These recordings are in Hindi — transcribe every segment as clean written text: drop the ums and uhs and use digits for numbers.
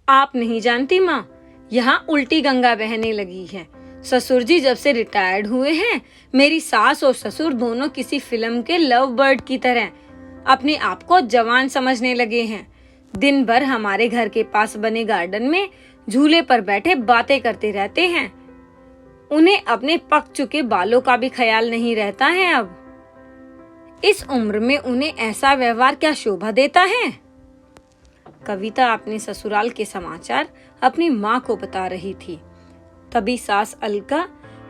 आप नहीं जानती माँ, यहाँ उल्टी गंगा बहने लगी है। ससुर जी जब से रिटायर्ड हुए हैं, मेरी सास और ससुर दोनों किसी फिल्म के लव बर्ड की तरह अपने आप को जवान समझने लगे हैं। दिन भर हमारे घर के पास बने गार्डन में झूले पर बैठे बातें करते रहते हैं। उन्हें अपने पक चुके बालों का भी ख्याल नहीं रहता है। अब इस उम्र में उन्हें ऐसा व्यवहार क्या शोभा देता है। कविता अपने ससुराल के समाचार अपनी माँ को बता रही थी। तभी सास अलका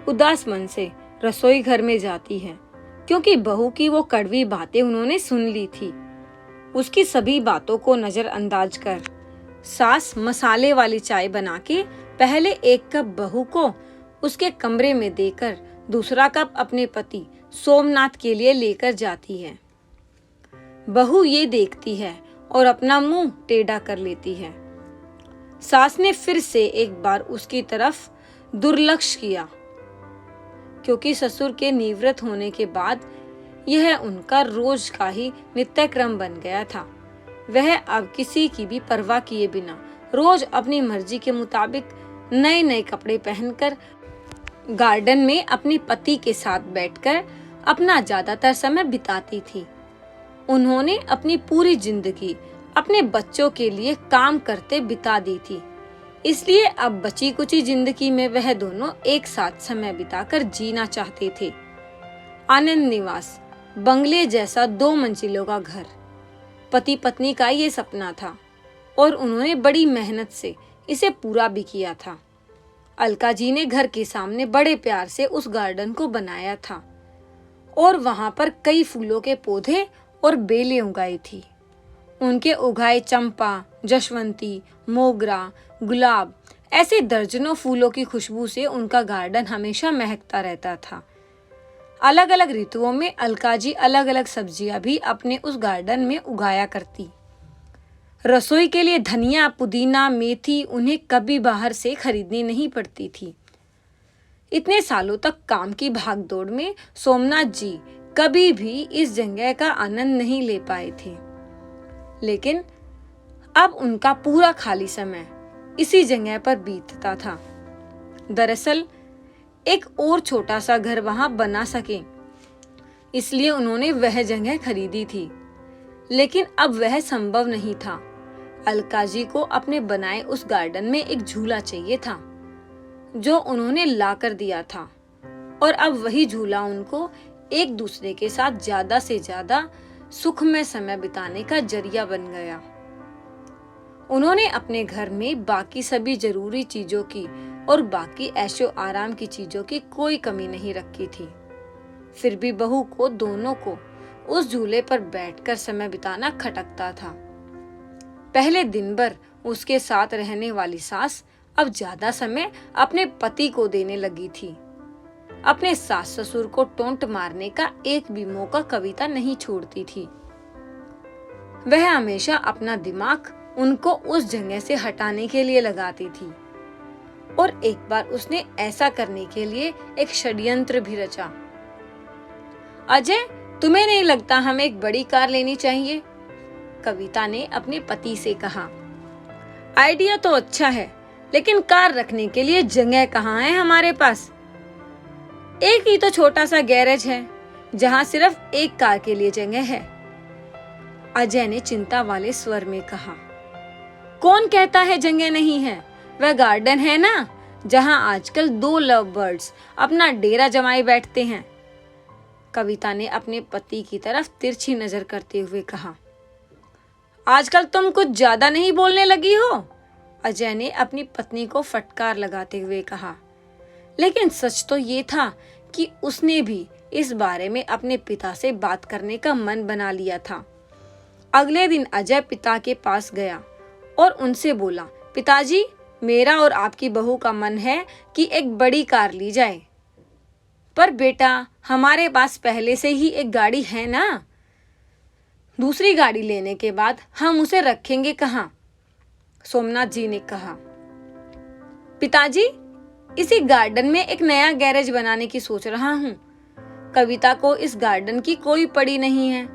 उदास मन से रसोई घर में जाती है, क्योंकि बहू की वो कड़वी बातें उन्होंने सुन ली थी। उसकी सभी बातों को नजरअंदाज कर सास मसाले वाली चाय बना के पहले एक कप बहू को उसके कमरे में देकर दूसरा कप अपने पति सोमनाथ के लिए लेकर जाती है। बहू ये देखती है और अपना मुंह टेढ़ा कर लेती है। सास ने फिर से एक बार उसकी तरफ दुर्लक्ष्य किया, क्योंकि ससुर के निवृत्त होने के बाद यह उनका रोज का ही नित्य क्रम बन गया था। वह अब किसी की भी परवाह किए बिना रोज अपनी मर्जी के मुताबिक नए नए कपड़े पहनकर गार्डन में अपने पति के साथ बैठकर अपना ज्यादातर समय बिताती थी। उन्होंने अपनी पूरी जिंदगी अपने बच्चों के लिए काम करते बिता दी थी, इसलिए अब बची कुची जिंदगी में वह दोनों एक साथ समय बिताकर जीना चाहते थे। आनंद निवास बंगले जैसा 2 मंजिलों का घर पति पत्नी का ये सपना था और उन्होंने बड़ी मेहनत से इसे पूरा भी किया था। अलका जी ने घर के सामने बड़े प्यार से उस गार्डन को बनाया था और वहां पर कई फूलों के पौधे और बेलें उगाई थी। उनके उगाए चंपा, जशवंती, मोगरा, गुलाब ऐसे दर्जनों फूलों की खुशबू से उनका गार्डन हमेशा महकता रहता था। अलग अलग ऋतुओं में अलका जी अलग अलग सब्जियां भी अपने उस गार्डन में उगाया करती। रसोई के लिए धनिया, पुदीना, मेथी उन्हें कभी बाहर से खरीदनी नहीं पड़ती थी। इतने सालों तक काम की भागदौड़ में सोमनाथ जी कभी भी इस जगह का आनंद नहीं ले पाए थे, लेकिन अब उनका पूरा खाली समय इसी जगह पर बीतता था। दरअसल एक और छोटा सा घर वहां बना सके, इसलिए उन्होंने वह जगह खरीदी थी, लेकिन अब वह संभव नहीं था। अलका जी को अपने बनाए उस गार्डन में एक झूला चाहिए था, जो उन्होंने ला कर दिया था, और अब वही झूला उनको एक दूसरे के साथ ज्यादा से ज्यादा सुखमय समय बिताने का जरिया बन गया। उन्होंने अपने घर में बाकी सभी जरूरी चीजों की और बाकी ऐशो आराम की चीजों की कोई कमी नहीं रखी थी। फिर भी बहू को दोनों को उस झूले पर बैठकर समय बिताना खटकता था। पहले दिन भर उसके साथ रहने वाली सास अब ज्यादा समय अपने पति को देने लगी थी। अपने सास ससुर को टोंट मारने का एक भी मौका कविता नहीं छोड़ती थी। वह हमेशा अपना दिमाग उनको उस जगह से हटाने के लिए लगाती थी, और एक बार उसने ऐसा करने के लिए एक षड्यंत्र भी रचा। अजय, तुम्हें नहीं लगता हमें एक बड़ी कार लेनी चाहिए? कविता ने अपने पति से कहा। आइडिया तो अच्छा है, लेकिन कार रखने के लिए जगह कहाँ है हमारे पास? एक ही तो छोटा सा गैरेज है, जहाँ सिर्फ एक कार के लिए जगह है। अजय ने चिंता वाले स्वर में कहा। कौन कहता है जगह नहीं है? वह गार्डन है ना, जहाँ आजकल 2 लव बर्ड्स अपना डेरा जमाए बैठते हैं। कविता ने अपने पति की तरफ तिरछी नजर करते हुए कहा। आजकल तुम कुछ ज्यादा नहीं बोलने लगी हो? अजय ने अपनी पत्नी को फटकार लगाते हुए कहा। लेकिन सच तो ये था कि उसने भी इस बारे में अपने पिता से बात करने का मन बना लिया था। अगले दिन अजय पिता के पास गया और उनसे बोला, पिताजी, मेरा और आपकी बहू का मन है कि एक बड़ी कार ली जाए। पर बेटा, हमारे पास पहले से ही एक गाड़ी है ना। दूसरी गाड़ी लेने के बाद हम उसे रखेंगे कहाँ? सोमनाथ जी ने कहा। पिताजी, इसी गार्डन में एक नया गैरेज बनाने की सोच रहा हूँ। कविता को इस गार्डन की कोई पड़ी नहीं है,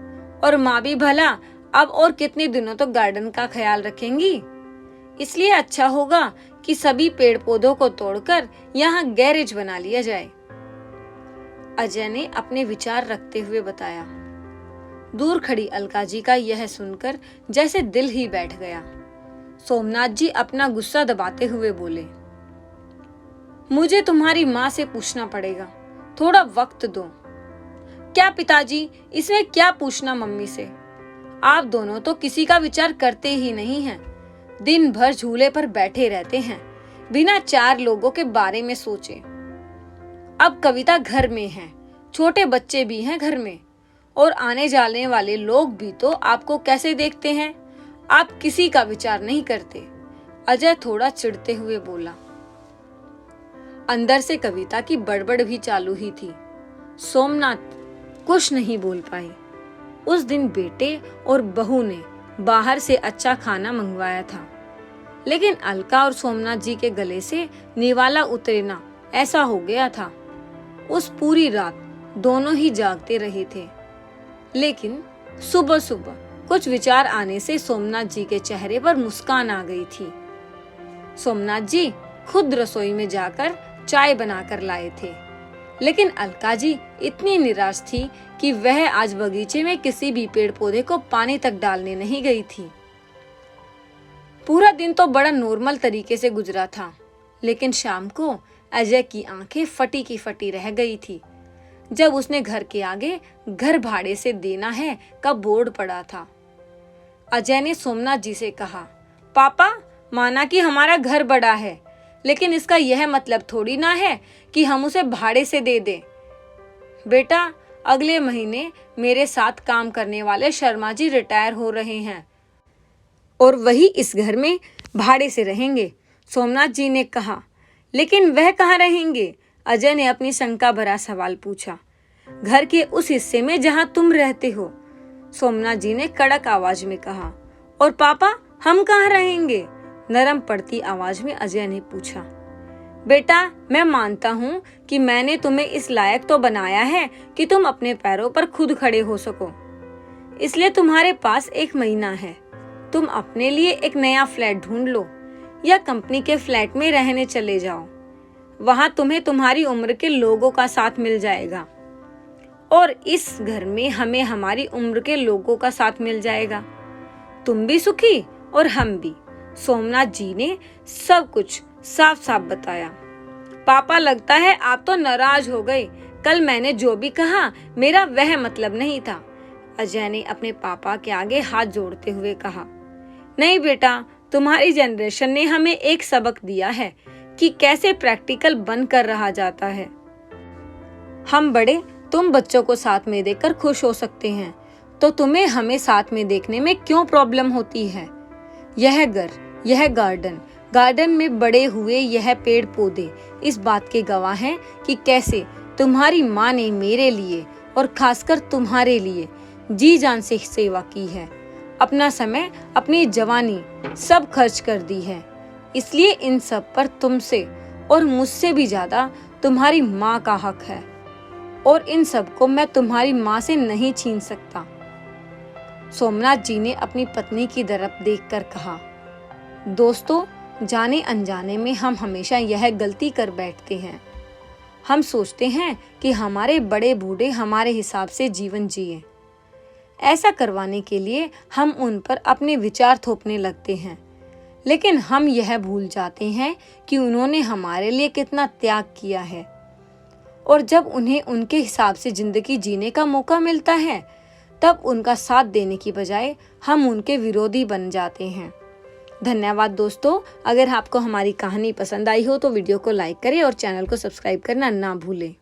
और माँ भी भला अब और कितने दिनों तो गार्डन का ख्याल रखेंगी। इसलिए अच्छा होगा कि सभी पेड़ पौधों को तोड़कर यहाँ गैरेज बना लिया जाए। अजय ने अपने विचार रखते हुए बताया। दूर खड़ी अलका जी का यह सुनकर जैसे दिल ही बैठ गया। सोमनाथ जी अपना गुस्सा दबाते हुए बोले, मुझे तुम्हारी माँ से पूछना पड़ेगा, थोड़ा वक्त दो। क्या पिताजी, इसमें क्या पूछना मम्मी से? आप दोनों तो किसी का विचार करते ही नहीं हैं। दिन भर झूले पर बैठे रहते हैं, बिना 4 लोगों के बारे में सोचे। अब कविता घर में है, छोटे बच्चे भी हैं घर में, और आने जाने वाले लोग भी तो आपको कैसे देखते हैं। आप किसी का विचार नहीं करते। अजय थोड़ा चिढ़ते हुए बोला। अंदर से कविता की बड़बड़ भी चालू ही थी। सोमनाथ कुछ नहीं बोल पाए। उस दिन बेटे और बहू ने बाहर से अच्छा खाना मंगवाया था, लेकिन अलका और सोमनाथ जी के गले से निवाला उतरे ना, ऐसा हो गया था। उस पूरी रात दोनों ही जागते रहे थे, लेकिन सुबह सुबह कुछ विचार आने से सोमनाथ जी के चेहरे पर मुस्कान आ गई थी। सोमनाथ जी खुद रसोई में जाकर चाय बनाकर लाए थे, लेकिन अलका जी इतनी निराश थी कि वह आज बगीचे में किसी भी पेड़ पौधे को पानी तक डालने नहीं गई थी। पूरा दिन तो बड़ा नॉर्मल तरीके से गुजरा था, लेकिन शाम को अजय की आंखें फटी की फटी रह गई थी जब उसने घर के आगे घर भाड़े से देना है का बोर्ड पड़ा था। अजय ने सोमनाथ जी से कहा, पापा, माना कि हमारा घर बड़ा है, लेकिन इसका यह मतलब थोड़ी ना है कि हम उसे भाड़े से दे दें। बेटा, अगले महीने मेरे साथ काम करने वाले शर्मा जी रिटायर हो रहे हैं और वही इस घर में भाड़े से रहेंगे। सोमनाथ जी ने कहा। लेकिन वह कहाँ रहेंगे? अजय ने अपनी शंका भरा सवाल पूछा। घर के उस हिस्से में जहां तुम रहते हो, सोमनाथ जी ने कड़क आवाज में कहा। और पापा, हम कहाँ रहेंगे? नरम पड़ती आवाज में अजय ने पूछा। बेटा, मैं मानता हूँ कि मैंने तुम्हें इस लायक तो बनाया है कि तुम अपने पैरों पर खुद खड़े हो सको, इसलिए तुम्हारे पास 1 महीना है। तुम अपने लिए एक नया फ्लैट ढूंढ लो या कंपनी के फ्लैट में रहने चले जाओ। वहां तुम्हें तुम्हारी उम्र के लोगों का साथ मिल जाएगा और इस घर में हमें हमारी उम्र के लोगों का साथ मिल जाएगा। तुम भी सुखी और हम भी। सोमनाथ जी ने सब कुछ साफ साफ बताया। पापा, लगता है आप तो नाराज हो गए। कल मैंने जो भी कहा मेरा वह मतलब नहीं था। अजय ने अपने पापा के आगे हाथ जोड़ते हुए कहा। नहीं बेटा, तुम्हारी जनरेशन ने हमें एक सबक दिया है कि कैसे प्रैक्टिकल बनकर रहा जाता है। हम बड़े तुम बच्चों को साथ में देखकर खुश हो सकते हैं, तो तुम्हें हमें साथ में देखने में क्यों प्रॉब्लम होती है? यह घर, यह गार्डन में बड़े हुए यह पेड़ पौधे इस बात के गवाह हैं कि कैसे तुम्हारी माँ ने मेरे लिए और खासकर तुम्हारे लिए जी जान से सेवा की है। अपना समय, अपनी जवानी सब खर्च कर दी है। इसलिए इन सब पर तुमसे और मुझसे भी ज्यादा तुम्हारी माँ का हक है, और इन सब को मैं तुम्हारी माँ से नहीं छीन सकता। सोमनाथ जी ने अपनी पत्नी की तरफ देखकर कहा। दोस्तों, जाने अनजाने में हम हमेशा यह गलती कर बैठते हैं। हम सोचते हैं कि हमारे बड़े बूढ़े हमारे हिसाब से जीवन जिए। ऐसा करवाने के लिए हम उन पर अपने विचार थोपने लगते हैं, लेकिन हम यह भूल जाते हैं कि उन्होंने हमारे लिए कितना त्याग किया है, और जब उन्हें उनके हिसाब से जिंदगी जीने का मौका मिलता है, तब उनका साथ देने की बजाय हम उनके विरोधी बन जाते हैं। धन्यवाद दोस्तों। अगर आपको हमारी कहानी पसंद आई हो तो वीडियो को लाइक करें और चैनल को सब्सक्राइब करना ना भूलें।